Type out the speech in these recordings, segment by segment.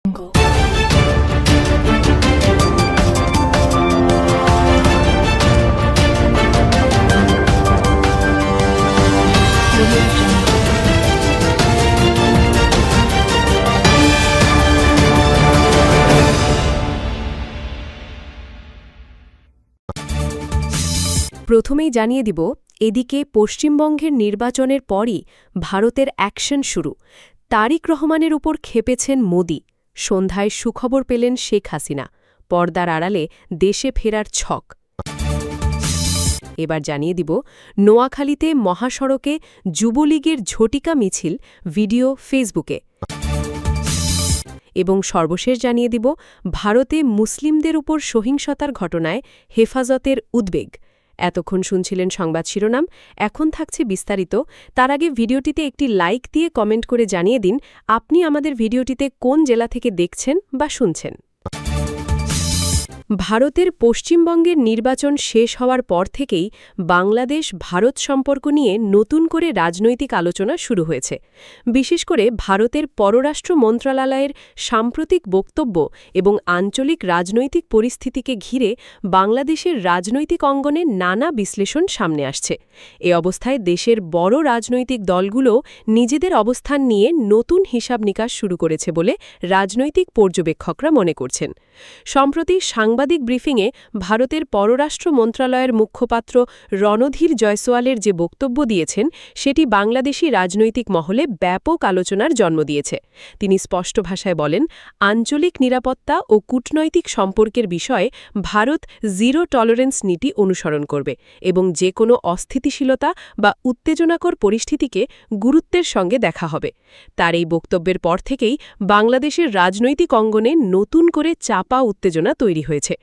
jungle. Audio jungle. প্রথমেই জানিয়ে দিব, এদিকে পশ্চিমবঙ্গের নির্বাচনের পরই ভারতের অ্যাকশন শুরু। তারিক রহমানের উপর ক্ষেপেছেন মোদি, সন্ধ্যায় সুখবর পেলেন শেখ হাসিনা, পর্দার আড়ালে দেশে ফেরার ছক। এবার জানিয়ে দিব, নোয়াখালীতে মহাসড়কে যুবলীগের ঝটিকা মিছিল, ভিডিও ফেসবুকে। এবং সর্বশেষ জানিয়ে দিব, ভারতে মুসলিমদের উপর সহিংসতার ঘটনায় হেফাজতের উদ্বেগ। এতক্ষণ শুনছিলেন সংবাদ শিরোনাম, এখন থাকছে বিস্তারিত। তার আগে ভিডিওটিতে একটি লাইক দিয়ে কমেন্ট করে জানিয়ে দিন আপনি আমাদের ভিডিওটিতে কোন জেলা থেকে দেখছেন বা শুনছেন। ভারতের পশ্চিমবঙ্গের নির্বাচন শেষ হওয়ার পর থেকেই বাংলাদেশ ভারত সম্পর্ক নিয়ে নতুন করে রাজনৈতিক আলোচনা শুরু হয়েছে। বিশেষ করে ভারতের পররাষ্ট্র মন্ত্রণালয়ের সাম্প্রতিক বক্তব্য এবং আঞ্চলিক রাজনৈতিক পরিস্থিতিকে ঘিরে বাংলাদেশের রাজনৈতিক অঙ্গনে নানা বিশ্লেষণ সামনে আসছে। এ অবস্থায় দেশের বড় রাজনৈতিক দলগুলো নিজেদের অবস্থান নিয়ে নতুন হিসাব নিকাশ শুরু করেছে বলে রাজনৈতিক পর্যবেক্ষকরা মনে করছেন। সম্প্রতি সাংবাদিক ব্রিফিংয়ে ভারতের পররাষ্ট্র মন্ত্রণালয়ের মুখপাত্র রণধীর জয়সওয়ালের যে বক্তব্য দিয়েছেন, সেটি বাংলাদেশি রাজনৈতিক মহলে ব্যাপক আলোচনার জন্ম দিয়েছে। তিনি স্পষ্ট ভাষায় বলেন, আঞ্চলিক নিরাপত্তা ও কূটনৈতিক সম্পর্কের বিষয়ে ভারত জিরো টলারেন্স নীতি অনুসরণ করবে এবং যে কোনো অস্থিতিশীলতা বা উত্তেজনাকর পরিস্থিতিকে গুরুত্বের সঙ্গে দেখা হবে। তার এই বক্তব্যের পর থেকেই বাংলাদেশের রাজনৈতিক অঙ্গনে নতুন করে চাপা উত্তেজনা তৈরি হয়েছে।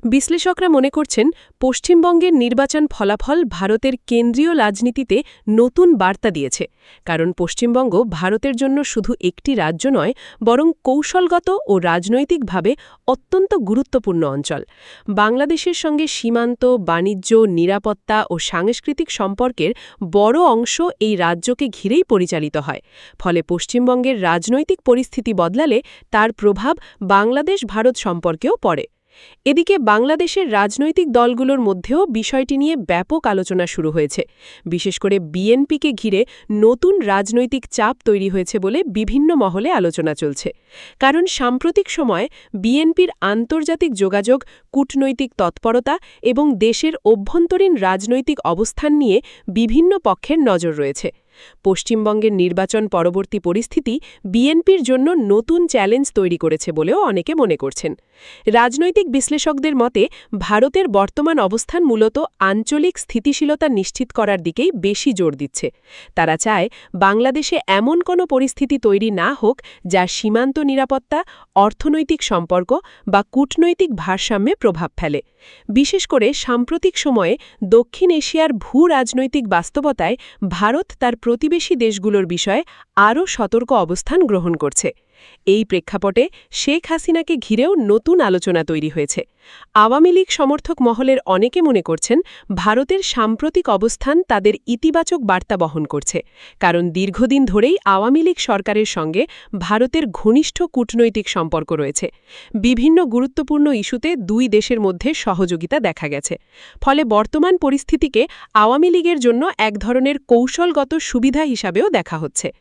বিশ্লেষকরা মনে করছেন, পশ্চিমবঙ্গের নির্বাচন ফলাফল ভারতের কেন্দ্রীয় রাজনীতিতে নতুন বার্তা দিয়েছে। কারণ পশ্চিমবঙ্গ ভারতের জন্য শুধু একটি রাজ্য নয়, বরং কৌশলগত ও রাজনৈতিকভাবে অত্যন্ত গুরুত্বপূর্ণ অঞ্চল। বাংলাদেশের সঙ্গে সীমান্ত, বাণিজ্য, নিরাপত্তা ও সাংস্কৃতিক সম্পর্কের বড় অংশ এই রাজ্যকে ঘিরেই পরিচালিত হয়। ফলে পশ্চিমবঙ্গের রাজনৈতিক পরিস্থিতি বদলালে তার প্রভাব বাংলাদেশ ভারত সম্পর্কেও পড়ে। এদিকে বাংলাদেশের রাজনৈতিক দলগুলোর মধ্যেও বিষয়টি নিয়ে ব্যাপক আলোচনা শুরু হয়েছে। বিশেষ করে বিএনপিকে ঘিরে নতুন রাজনৈতিক চাপ তৈরি হয়েছে বলে বিভিন্ন মহলে আলোচনা চলছে। কারণ সাম্প্রতিক সময়ে বিএনপির আন্তর্জাতিক যোগাযোগ, কূটনৈতিক তৎপরতা এবং দেশের অভ্যন্তরীণ রাজনৈতিক অবস্থান নিয়ে বিভিন্ন পক্ষের নজর রয়েছে। পশ্চিমবঙ্গের নির্বাচন পরবর্তী পরিস্থিতি বিএনপির জন্য নতুন চ্যালেঞ্জ তৈরি করেছে বলেও অনেকে মনে করছেন। রাজনৈতিক বিশ্লেষকদের মতে, ভারতের বর্তমান অবস্থান মূলত আঞ্চলিক স্থিতিশীলতা নিশ্চিত করার দিকেই বেশি জোর দিচ্ছে। তারা চায় বাংলাদেশে এমন কোনো পরিস্থিতি তৈরি না হোক যা সীমান্ত নিরাপত্তা, অর্থনৈতিক সম্পর্ক বা কূটনৈতিক ভারসাম্যে প্রভাব ফেলে। বিশেষ করে সাম্প্রতিক সময়ে দক্ষিণ এশিয়ার ভূ-রাজনৈতিক বাস্তবতায় ভারত তার প্রতিবেশী দেশগুলোর বিষয়ে আরও সতর্ক অবস্থান গ্রহণ করছে। এই প্রেক্ষাপটে শেখ হাসিনাকে ঘিরেও নতুন আলোচনা তৈরি হয়েছে। আওয়ামী লীগ সমর্থক মহলের অনেকে মনে করছেন, ভারতের সাম্প্রতিক অবস্থান তাদের ইতিবাচক বার্তা বহন করছে। কারণ দীর্ঘদিন ধরেই আওয়ামী লীগ সরকারের সঙ্গে ভারতের ঘনিষ্ঠ কূটনৈতিক সম্পর্ক রয়েছে। বিভিন্ন গুরুত্বপূর্ণ ইস্যুতে দুই দেশের মধ্যে সহযোগিতা দেখা গেছে। ফলে বর্তমান পরিস্থিতিকে আওয়ামী লীগের জন্য এক ধরনের কৌশলগত সুবিধা হিসাবেও দেখা হচ্ছে।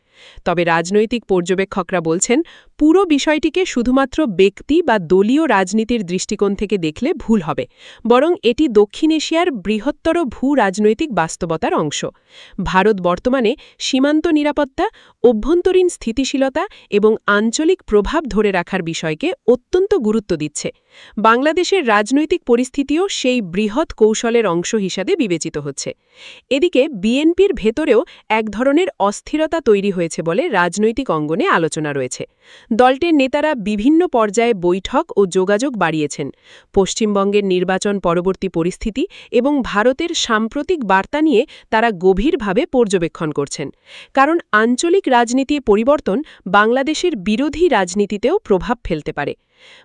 তবে রাজনৈতিক পর্যবেক্ষকরা বলছেন, পুরো বিষয়টিকে শুধুমাত্র ব্যক্তি বা দলীয় রাজনীতির দৃষ্টিকোণ থেকে দেখলে ভুল হবে, বরং এটি দক্ষিণ এশিয়ার বৃহত্তর ভূ-রাজনৈতিক বাস্তবতার অংশ। ভারত বর্তমানে সীমান্ত নিরাপত্তা, অভ্যন্তরীণ স্থিতিশীলতা এবং আঞ্চলিক প্রভাব ধরে রাখার বিষয়কে অত্যন্ত গুরুত্ব দিচ্ছে। বাংলাদেশের রাজনৈতিক পরিস্থিতিও সেই বৃহৎ কৌশলের অংশ হিসাবে বিবেচিত হচ্ছে। এদিকে বিএনপির ভেতরেও এক ধরনের অস্থিরতা তৈরি হয়েছে বলে রাজনৈতিক অঙ্গনে আলোচনা রয়েছে। দলটির নেতারা বিভিন্ন পর্যায়ে বৈঠক ও যোগাযোগ বাড়িয়েছেন। পশ্চিমবঙ্গের নির্বাচন পরবর্তী পরিস্থিতি এবং ভারতের সাম্প্রতিক বার্তা নিয়ে তারা গভীরভাবে পর্যবেক্ষণ করছেন। কারণ আঞ্চলিক রাজনীতির পরিবর্তন বাংলাদেশের বিরোধী রাজনীতিতেও প্রভাব ফেলতে পারে।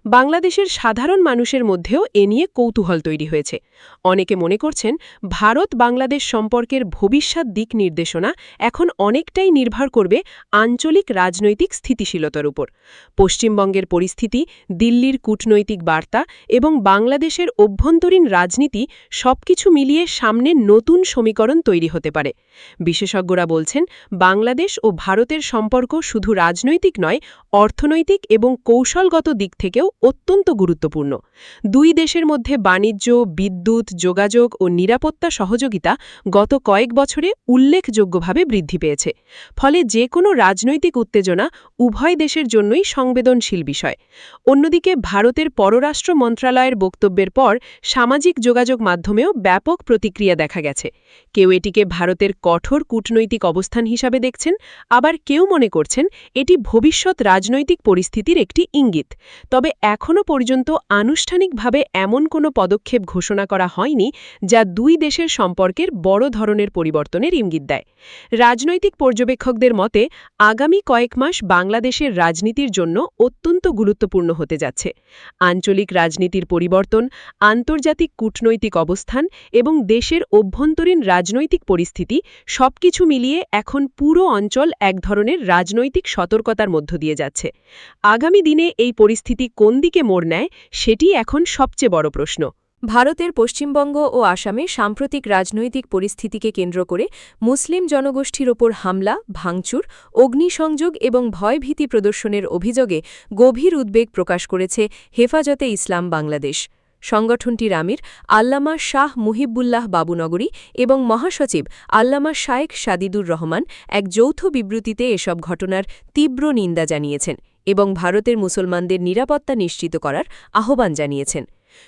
বাংলাদেশের সাধারণ মানুষের মধ্যেও এ নিয়ে কৌতূহল তৈরি হয়েছে। অনেকে মনে করছেন ভারত-বাংলাদেশ সম্পর্কের ভবিষ্যৎ দিক নির্দেশনা এখন অনেকটাই নির্ভর করবে আঞ্চলিক রাজনৈতিক স্থিতিশীলতার উপর। পশ্চিমবঙ্গের পরিস্থিতি, দিল্লির কূটনৈতিক বার্তা এবং বাংলাদেশের অভ্যন্তরীণ রাজনীতি সবকিছু মিলিয়ে সামনে নতুন সমীকরণ তৈরি হতে পারে। বিশেষজ্ঞরা বলছেন, বাংলাদেশ ও ভারতের সম্পর্ক শুধু রাজনৈতিক নয়, অর্থনৈতিক এবং কৌশলগত দিক থেকেও অত্যন্ত গুরুত্বপূর্ণ। দুই দেশের মধ্যে বাণিজ্য, বিদ্যুৎ, যোগাযোগ ও নিরাপত্তা সহযোগিতা গত কয়েক বছরে উল্লেখযোগ্যভাবে বৃদ্ধি পেয়েছে। ফলে যে কোনো রাজনৈতিক উত্তেজনা উভয় দেশের জন্যই সংবেদনশীল বিষয়। অন্যদিকে ভারতের পররাষ্ট্র মন্ত্রণালয়ের বক্তব্যের পর সামাজিক যোগাযোগ মাধ্যমেও ব্যাপক প্রতিক্রিয়া দেখা গেছে। কেউ এটিকে ভারতের কঠোর কূটনৈতিক অবস্থান হিসাবে দেখছেন, আবার কেউ মনে করছেন এটি ভবিষ্যৎ রাজনৈতিক পরিস্থিতির একটি ইঙ্গিত। তবে এখনও পর্যন্ত আনুষ্ঠানিকভাবে এমন কোনো পদক্ষেপ ঘোষণা করা হয়নি যা দুই দেশের সম্পর্কের বড় ধরনের পরিবর্তনের ইঙ্গিত দেয়। রাজনৈতিক পর্যবেক্ষকদের মতে আগামী কয়েক মাস বাংলাদেশের রাজনীতির জন্য অত্যন্ত গুরুত্বপূর্ণ হতে যাচ্ছে। আঞ্চলিক রাজনীতির পরিবর্তন, আন্তর্জাতিক কূটনৈতিক অবস্থান এবং দেশের অভ্যন্তরীণ রাজনৈতিক পরিস্থিতি সবকিছু মিলিয়ে এখন পুরো অঞ্চল এক ধরনের রাজনৈতিক সতর্কতার মধ্য দিয়ে যাচ্ছে। আগামী দিনে এই পরিস্থিতি কোন দিকে মোড় নেয় সেটি এখন সবচেয়ে বড় প্রশ্ন। ভারতের পশ্চিমবঙ্গ ও আসামে সাম্প্রতিক রাজনৈতিক পরিস্থিতিকে কেন্দ্র করে মুসলিম জনগোষ্ঠীর ওপর হামলা, ভাঙচুর, অগ্নিসংযোগ এবং ভয়ভীতি প্রদর্শনের অভিযোগে গভীর উদ্বেগ প্রকাশ করেছে হেফাজতে ইসলাম বাংলাদেশ। সংগঠনটির আমির আল্লামা শাহ মুহিবুল্লাহ বাবুনগরী এবং মহাসচিব আল্লামা শায়েখ সাদিদুর রহমান এক যৌথ বিবৃতিতে এসব ঘটনার তীব্র নিন্দা জানিয়েছেন এবং ভারতের মুসলমানদের নিরাপত্তা নিশ্চিত করার আহ্বান জানিয়েছেন।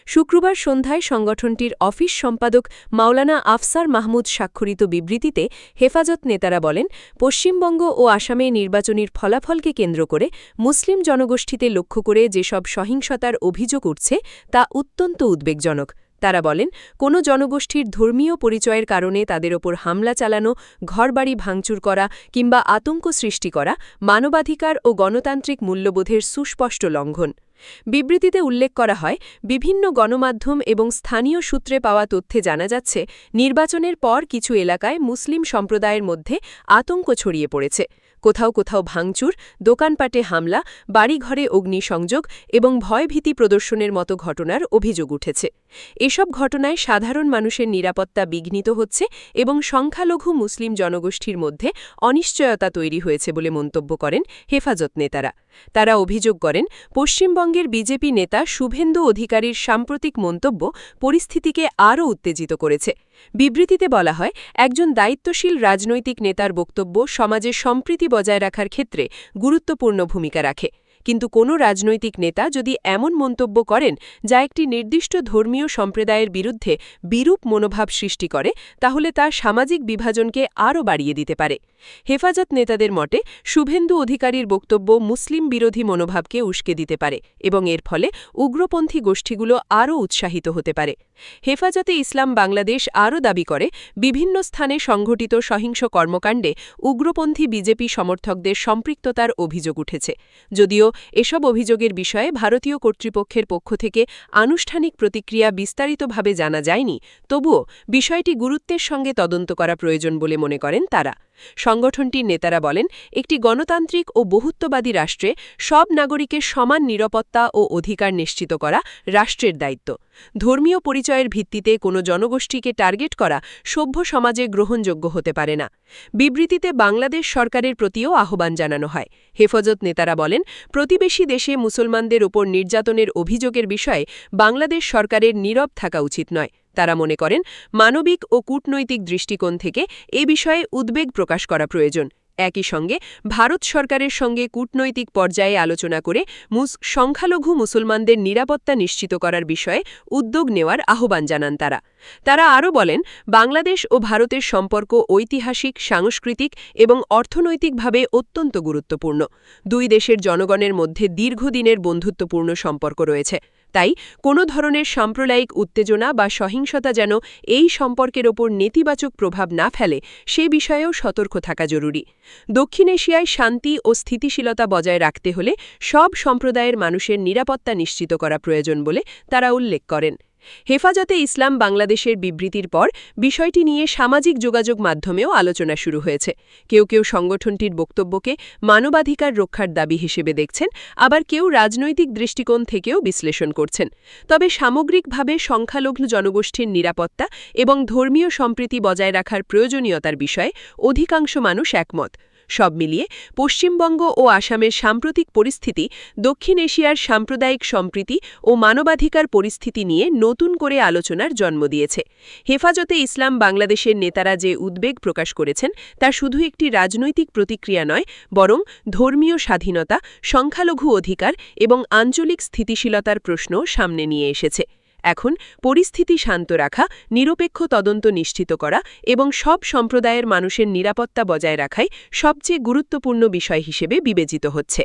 শুক্রবার সন্ধ্যায় সংগঠনটির অফিস সম্পাদক মাওলানা আফসার মাহমুদ স্বাক্ষরিত বিবৃতিতে হেফাজত নেতারা বলেন, পশ্চিমবঙ্গ ও আসামে নির্বাচনের ফলাফলকে কেন্দ্র করে মুসলিম জনগোষ্ঠীতে লক্ষ্য করে যেসব সহিংসতার অভিযোগ উঠছে তা অত্যন্ত উদ্বেগজনক। তারা বলেন, কোনো জনগোষ্ঠীর ধর্মীয় পরিচয়ের কারণে তাদের ওপর হামলা চালানো, ঘরবাড়ি ভাঙচুর করা কিংবা আতঙ্ক সৃষ্টি করা মানবাধিকার ও গণতান্ত্রিক মূল্যবোধের সুস্পষ্ট লঙ্ঘন। বিবৃতিতে উল্লেখ করা হয়, বিভিন্ন গণমাধ্যম এবং স্থানীয় সূত্রে পাওয়া তথ্যে জানা যাচ্ছে, নির্বাচনের পর কিছু এলাকায় মুসলিম সম্প্রদায়ের মধ্যে আতঙ্ক ছড়িয়ে পড়েছে। কোথাও কোথাও ভাঙচুর, দোকানপাটে হামলা, বাড়িঘরে অগ্নিসংযোগ এবং ভয়ভীতি প্রদর্শনের মতো ঘটনার অভিযোগ উঠেছে। এসব ঘটনায় সাধারণ মানুষের নিরাপত্তা বিঘ্নিত হচ্ছে এবং সংখ্যালঘু মুসলিম জনগোষ্ঠীর মধ্যে অনিশ্চয়তা তৈরি হয়েছে বলে মন্তব্য করেন হেফাজত নেতারা। তারা অভিযোগ করেন, পশ্চিমবঙ্গের বিজেপি নেতা শুভেন্দু অধিকারীর সাম্প্রতিক মন্তব্য পরিস্থিতিকে আরও উত্তেজিত করেছে। বিবৃতিতে বলা হয়, একজন দায়িত্বশীল রাজনৈতিক নেতার বক্তব্য সমাজে সম্প্রীতি বজায় রাখার ক্ষেত্রে গুরুত্বপূর্ণ ভূমিকা রাখে। কিন্তু কোনো রাজনৈতিক নেতা যদি এমন মন্তব্য করেন যা একটি নির্দিষ্ট ধর্মীয় সম্প্রদায়ের বিরুদ্ধে বিরূপ মনোভাব সৃষ্টি করে, তাহলে তা সামাজিক বিভাজনকে আরও বাড়িয়ে দিতে পারে। হেফাজত নেতাদের মতে শুভেন্দু অধিকারীর বক্তব্য মুসলিম বিরোধী মনোভাবকে উস্কে দিতে পারে এবং এর ফলে উগ্রপন্থী গোষ্ঠীগুলো আরও উৎসাহিত হতে পারে। হেফাজতে ইসলাম বাংলাদেশ আরও দাবি করে, বিভিন্ন স্থানে সংঘটিত সহিংস কর্মকাণ্ডে উগ্রপন্থী বিজেপি সমর্থকদের সম্পৃক্ততার অভিযোগ উঠেছে। যদিও এসব অভিযোগের বিষয়ে ভারতীয় কর্তৃপক্ষের পক্ষ থেকে আনুষ্ঠানিক প্রতিক্রিয়া বিস্তারিতভাবে জানা যায়নি, তবুও বিষয়টি গুরুত্বের সঙ্গে তদন্ত করা প্রয়োজন বলে মনে করেন তারা। সংগঠনটির নেতারা বলেন, একটি গণতান্ত্রিক ও বহুত্ববাদী রাষ্ট্রে সব নাগরিকের সমান নিরাপত্তা ও অধিকার নিশ্চিত করা রাষ্ট্রের দায়িত্ব। ধর্মীয় পরিচয়ের ভিত্তিতে কোনো জনগোষ্ঠীকে টার্গেট করা সভ্য সমাজে গ্রহণযোগ্য হতে পারে না। বিবৃতিতে বাংলাদেশ সরকারের প্রতিও আহ্বান জানানো হয়। হেফাজত নেতারা বলেন, প্রতিবেশী দেশে মুসলমানদের ওপর নির্যাতনের অভিযোগের বিষয়ে বাংলাদেশ সরকারের নীরব থাকা উচিত নয়। তারা মনে করেন, মানবিক ও কূটনৈতিক দৃষ্টিকোণ থেকে এ বিষয়ে উদ্বেগ প্রকাশ করা প্রয়োজন। একই সঙ্গে ভারত সরকারের সঙ্গে কূটনৈতিক পর্যায়ে আলোচনা করে সংখ্যালঘু মুসলমানদের নিরাপত্তা নিশ্চিত করার বিষয়ে উদ্যোগ নেওয়ার আহ্বান জানান তারা। তারা আরও বলেন, বাংলাদেশ ও ভারতের সম্পর্ক ঐতিহাসিক, সাংস্কৃতিক এবং অর্থনৈতিকভাবে অত্যন্ত গুরুত্বপূর্ণ। দুই দেশের জনগণের মধ্যে দীর্ঘদিনের বন্ধুত্বপূর্ণ সম্পর্ক রয়েছে। তাই কোনো ধরনের সাম্প্রদায়িক উত্তেজনা বা সহিংসতা যেন এই সম্পর্কের ওপর নেতিবাচক প্রভাব না ফেলে সে বিষয়েও সতর্ক থাকা জরুরি। দক্ষিণ এশিয়ায় শান্তি ও স্থিতিশীলতা বজায় রাখতে হলে সব সম্প্রদায়ের মানুষের নিরাপত্তা নিশ্চিত করা প্রয়োজন বলে তারা উল্লেখ করেন। হেফাজতে ইসলাম বাংলাদেশের বিবৃতির পর বিষয়টি নিয়ে সামাজিক যোগাযোগ মাধ্যমেও আলোচনা শুরু হয়েছে। কেউ কেউ সংগঠনটির বক্তব্যকে মানবাধিকার রক্ষার দাবি হিসেবে দেখছেন, আবার কেউ রাজনৈতিক দৃষ্টিকোণ থেকেও বিশ্লেষণ করছেন। তবে সামগ্রিকভাবে সংখ্যালঘু জনগোষ্ঠীর নিরাপত্তা এবং ধর্মীয় সম্প্রীতি বজায় রাখার প্রয়োজনীয়তার বিষয়ে অধিকাংশ মানুষ একমত। সব মিলিয়ে পশ্চিমবঙ্গ ও আসামের সাম্প্রতিক পরিস্থিতি দক্ষিণ এশিয়ার সাম্প্রদায়িক সম্প্রীতি ও মানবাধিকার পরিস্থিতি নিয়ে নতুন করে আলোচনার জন্ম দিয়েছে। হেফাজতে ইসলাম বাংলাদেশের নেতারা যে উদ্বেগ প্রকাশ করেছেন তা শুধু একটি রাজনৈতিক প্রতিক্রিয়া নয়, বরং ধর্মীয় স্বাধীনতা, সংখ্যালঘু অধিকার এবং আঞ্চলিক স্থিতিশীলতার প্রশ্ন সামনে নিয়ে এসেছে। এখন পরিস্থিতি শান্ত রাখা, নিরপেক্ষ তদন্ত নিশ্চিত করা এবং সব সম্প্রদায়ের মানুষের নিরাপত্তা বজায় রাখাই সবচেয়ে গুরুত্বপূর্ণ বিষয় হিসেবে বিবেচিত হচ্ছে।